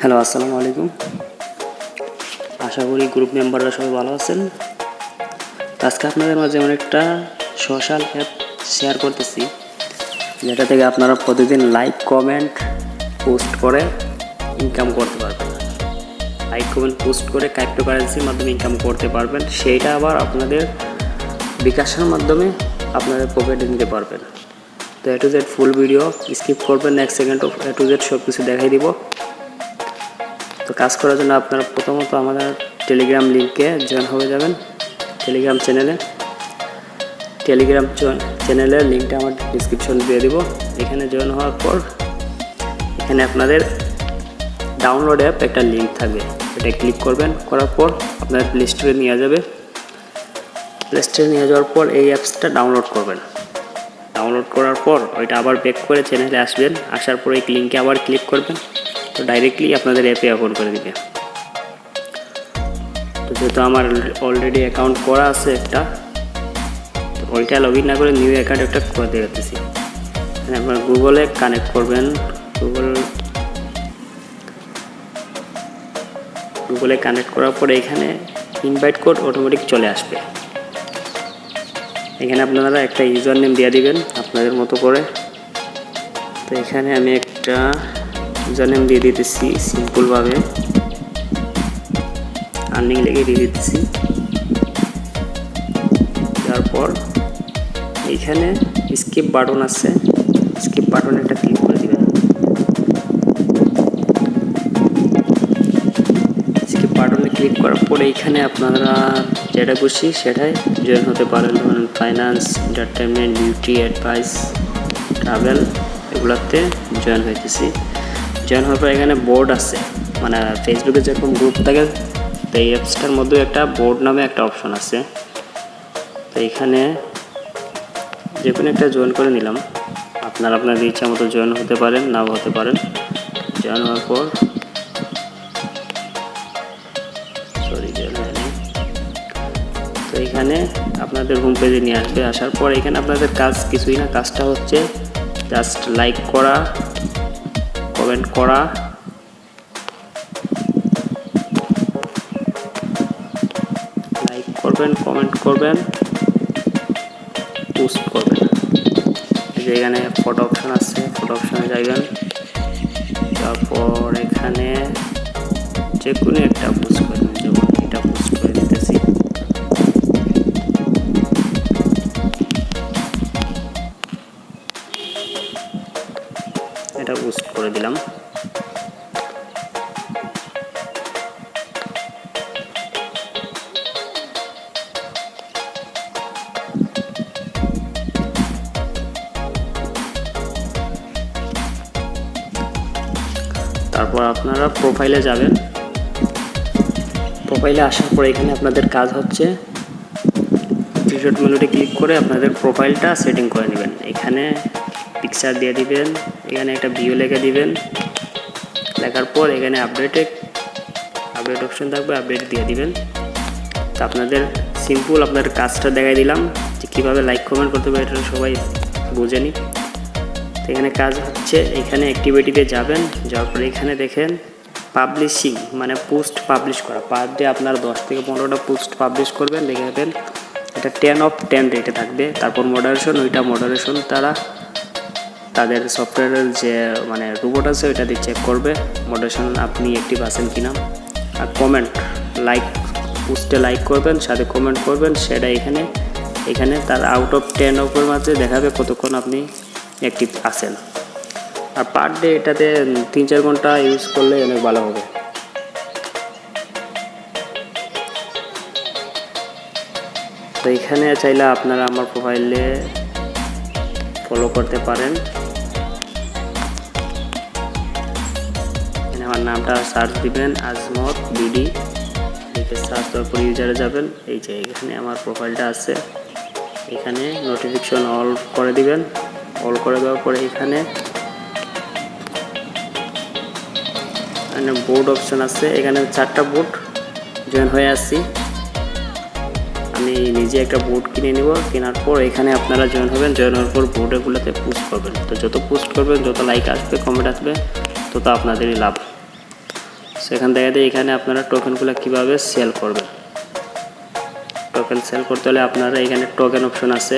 Hello, আসসালামু আলাইকুম। আশা করি গ্রুপ মেম্বাররা সবাই ভালো আছেন। আজকে আপনাদের মাঝে এমন একটা সোশ্যাল অ্যাপ শেয়ার করতেছি, যেটা থেকে আপনারা প্রতিদিন লাইক কমেন্ট পোস্ট করে ইনকাম করতে পারবেন। লাইক কমেন্ট পোস্ট করে ক্রিপ্টোকারেন্সির মাধ্যমে ইনকাম করতে পারবেন। সেইটা আবার আপনাদের বিকাশের মাধ্যমে আপনাদের পকেটে নিতে পারবেন। তো A to Z full video skip করবেন, 1 সেকেন্ড A to Z সব কিছু দেখাই দিব। তো কাজ করার জন্য আপনারা প্রথমত আমাদের টেলিগ্রাম লিঙ্কে জয়েন হয়ে যাবেন। টেলিগ্রাম চ্যানেলের লিঙ্কটা আমার ডিসক্রিপশন দিয়ে দিব। এখানে জয়েন হওয়ার পর এখানে আপনাদের ডাউনলোড অ্যাপ একটা লিঙ্ক থাকবে, এটা ক্লিক করবেন। করার পর আপনার প্লে স্টোরে নিয়ে যাবে। প্লে স্টোরে নিয়ে যাওয়ার পর এই অ্যাপসটা ডাউনলোড করবেন। ডাউনলোড করার পর ওইটা আবার ব্যাক করে চ্যানেলে আসবেন। আসার পর এই লিঙ্কে আবার ক্লিক করবেন। তো ডাইরেক্টলি আপনাদের অ্যাপে ওপেন করে দিবে। তো যেহেতু আমার অলরেডি অ্যাকাউন্ট করা আছে একটা, তো ওইটা লগ ইন না করে নিউ অ্যাকাউন্ট একটা করে দিতেছি। আপনার গুগলে কানেক্ট করবেন। গুগলে কানেক্ট করার পরে এখানে ইনভাইট কোড অটোমেটিক চলে আসবে। এখানে আপনারা একটা ইউজার নেম দিয়ে দিবেন আপনাদের মতো করে। তো এখানে আমি একটা ইউজার নেম দিয়ে দিতেছি সিম্পলভাবে, আর্নিং লেগে দিয়ে দিতেছি। তারপর এইখানে স্কিপ বাটন আছে, স্কিপ বাটনে একটা ক্লিক করে দিবেন। স্কিপ বাটনে ক্লিক করার পরে এইখানে আপনারা যেটা খুশি সেটাই জয়েন হতে পারেন। যেমন finance, entertainment, beauty, advice, travel, এগুলোতে জয়েন হইতেছি। জয়েন হওয়ার পর এখানে বোর্ড আছে, মানে ফেসবুকে যেরকম গ্রুপ থাকে, তো এই অ্যাপসটার মধ্যে একটা বোর্ড নামে একটা অপশন আছে। তো এখানে যে কোনো একটা জয়েন করে নিলাম। আপনারা আপনাদের ইচ্ছা মতো জয়েন হতে পারেন, নাও হতে পারেন। জয়েন হওয়ার পর তো এখানে আপনাদের হোম পেজে নিয়ে আসবে। আসার পর এখানে আপনাদের কাজ কিছুই না, কাজটা হচ্ছে জাস্ট লাইক করা, কমেন্ট করা, লাইক করবেন, কমেন্ট করবেন, পোস্ট করবেন। এখানে ফটো অপশন আছে, ফটো অপশনে যাবেন। তারপর এখানে যে কোনো একটা পোস্ট করবেন, যেমন এটা পোস্ট করে দিতেছি। এটা পোস্ট করে দিলাম। তারপর আপনারা প্রোফাইলে যাবেন। প্রোফাইলে আসার পর এখানে আপনাদের কাজ হচ্ছে রিসোর্ট মেনুতে ক্লিক করে আপনাদের প্রোফাইলটা সেটিং করে নেবেন। এখানে পিকচার দিয়ে দিবেন, এখানে একটা ভিউ লিখে দিবেন। লেখার পর এখানে আপডেট অপশন থাকবে, আপডেট দিয়ে দিবেন। তো আপনাদের সিম্পল আপনাদের কাজটা দেখাই দিলাম যে কীভাবে লাইক কমেন্ট করতে হবে, এটা সবাই বুঝেনি। তো এখানে কাজ হচ্ছে এখানে অ্যাক্টিভিটিতে যাবেন। যাওয়ার পরে এখানে দেখেন পাবলিশিং, মানে পোস্ট পাবলিশ করা। পার ডে আপনার 10 থেকে 15টা পোস্ট পাবলিশ করবেন। দেখবেন এটা 10 of 10 রেটে থাকবে। তারপর মডারেশন তারা তাদের সফটওয়্যারের যে মানে রোবট আছে ওইটা দিয়ে চেক করবে মডারেশন আপনি অ্যাক্টিভ আছেন কিনা। আর কমেন্ট, লাইক, পোস্টে লাইক করবেন, সাথে কমেন্ট করবেন, সেটা এখানে তার আউট অফ 10 এর মাঝে দেখাবে কতক্ষণ আপনি অ্যাক্টিভ আছেন। আর পার ডে এটাতে 3-4 ঘন্টা ইউজ করলে অনেক ভালো হবে। তো এখানে চাইলে আপনারা আমার প্রোফাইলে ফলো করতে পারেন। আমার নামটা সার্চ দিবেন আজমত বিডি, লিখে সার্চ করার পর ইউজারে যাবেন। এই যে এখানে আমার প্রোফাইলটা আছে, এখানে নোটিফিকেশন অল করে দিবেন। অল করে দেওয়ার পরে এখানে বোর্ড অপশন আছে, এখানে 4টা বোর্ড জয়েন হয়ে আসছি। আমি নিজে একটা বোর্ড কিনে নিব। কেনার পর এখানে আপনারা জয়েন হবেন। জয়েন হওয়ার পর বোর্ডগুলোতে পোস্ট করবেন। তো যত পোস্ট করবেন, যত লাইক আসবে, কমেন্ট আসবে, তত আপনাদেরই লাভ। সেখান থেকে এখানে আপনারা টোকেনগুলো কীভাবে সেল করবেন। টোকেন সেল করতে হলে আপনারা এখানে টোকেন অপশন আছে,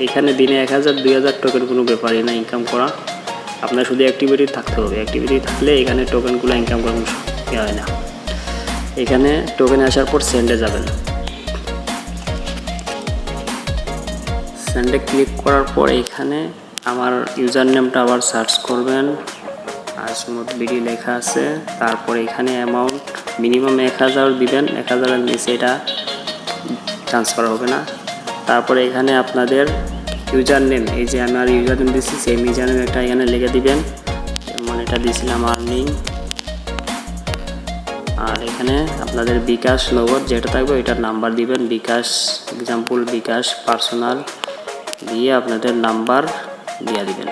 এখানে দিনে 1000 2000 টোকেন কোনো ব্যাপারই না ইনকাম করা, আপনার শুধু অ্যাক্টিভিটি থাকতে হবে। অ্যাক্টিভিটি থাকলে এখানে টোকেনগুলো ইনকাম করা হয় না। এখানে টোকেনে আসার পর সেন্ডে যাবেন, সেন্ডে ক্লিক করার পর এখানে আমার ইউজার নেমটা আবার সার্চ করবেন, ajmotbd লেখা আছে। তারপরে এখানে অ্যামাউন্ট মিনিমাম 1000 দিবেন, 1000-এর নিচে এটা ট্রান্সফার হবে না। তারপরে এখানে আপনাদের ইউজার নেম, এই যে আমার ইউজার নেম দিচ্ছি সেই ইউজার নেম একটা এখানে লিখে দিবেন, যেমন এটা দিয়েছিলাম আর্নিং। আর এখানে আপনাদের বিকাশ নগদ যেটা থাকবে ওইটার নাম্বার দিবেন, বিকাশ এক্সাম্পল বিকাশ পার্সোনাল দিয়ে আপনাদের নাম্বার দিয়ে দিবেন,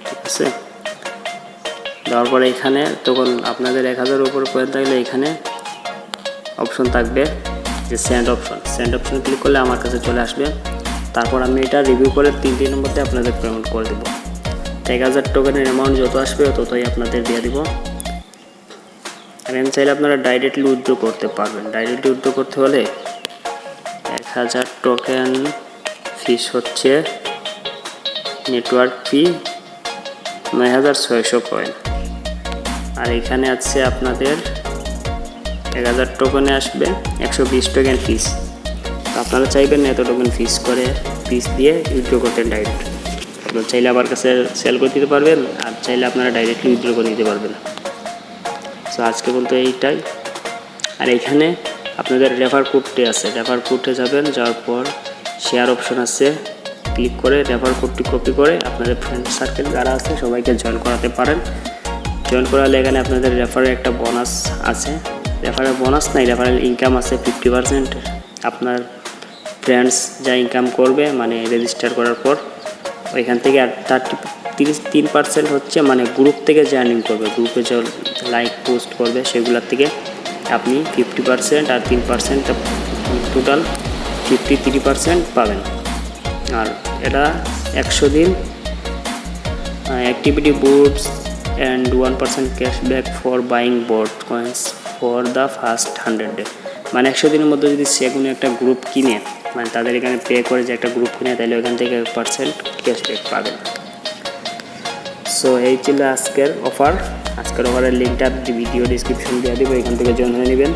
ঠিক আছে। দেওয়ার পরে এখানে তখন আপনাদের 1000 উপর কয়েন থাকলে এখানে অপশন থাকবে যে send option, send option click করলে আমার কাছে চলে আসবে। তারপর আমি এটা রিভিউ করে 3 দিনের মধ্যে আপনাদের পেমেন্ট করে দেবো। 1000 টোকেনের অ্যামাউন্ট যত আসবে ততই আপনাদের দিয়ে দিব। আর এম চাইলে আপনারা ডাইরেক্টলি উইথড্র করতে পারবেন। ডাইরেক্টলি উইথড্র করতে হলে 1000 টোকেন ফিস হচ্ছে নেটওয়ার্ক ফি 9600 কয়েন। আর এখানে আছে আপনাদের 1000 টোকেনে আসবে 120 টোকেন ফিস। আপনারা চাইবেন এত টোকেন ফিস দিয়ে উইথড্র করতেন ডাইরেক্ট। আপনারা চাইলে আমার কাছে সেল করে দিতে পারবেন, আর চাইলে আপনারা ডাইরেক্টলি উইথড্র করে নিতে পারবেন। সো আজকে বলতে এইটাই। আর এখানে আপনাদের রেফার কোডটি আছে, রেফার কোডে যাবেন, যাওয়ার পর শেয়ার অপশন আছে, ক্লিক করে রেফার কোডটি কপি করে আপনাদের ফ্রেন্ড সার্কেল যারা আছে সবাইকে জয়েন করাতে পারেন। জয়েন করালে এখানে আপনাদের রেফারের একটা বোনাস আছে, রেফারেল বোনাস নাই, রেফারেল ইনকাম আছে 50%। আপনার ফ্রেন্ডস যা ইনকাম করবে মানে রেজিস্টার করার পর ওইখান থেকে আর 33% হচ্ছে মানে গ্রুপ থেকে যে আর্নিং করবে, গ্রুপে যে লাইক পোস্ট করবে সেগুলোর থেকে আপনি 50% আর 3% টোটাল 53% পাবেন। আর এটা 100 দিন activity boosts and 1% cashback for buying bot coins for the first 100 day. মানে 100 দিনের মধ্যে যদি সে কোনো একটা গ্রুপ কিনে, মানে তাদের এখানে পে করে যে একটা গ্রুপ কিনে, তাহলে ওইখান থেকে 1% ক্যাশব্যাক পাবেন। সো এই ছিল আজকের অফার। আজকের অফারের লিঙ্কটা ভিডিও ডিসক্রিপশন দিয়ে দেবো, এখান থেকে জয়েন হয়ে নেবেন।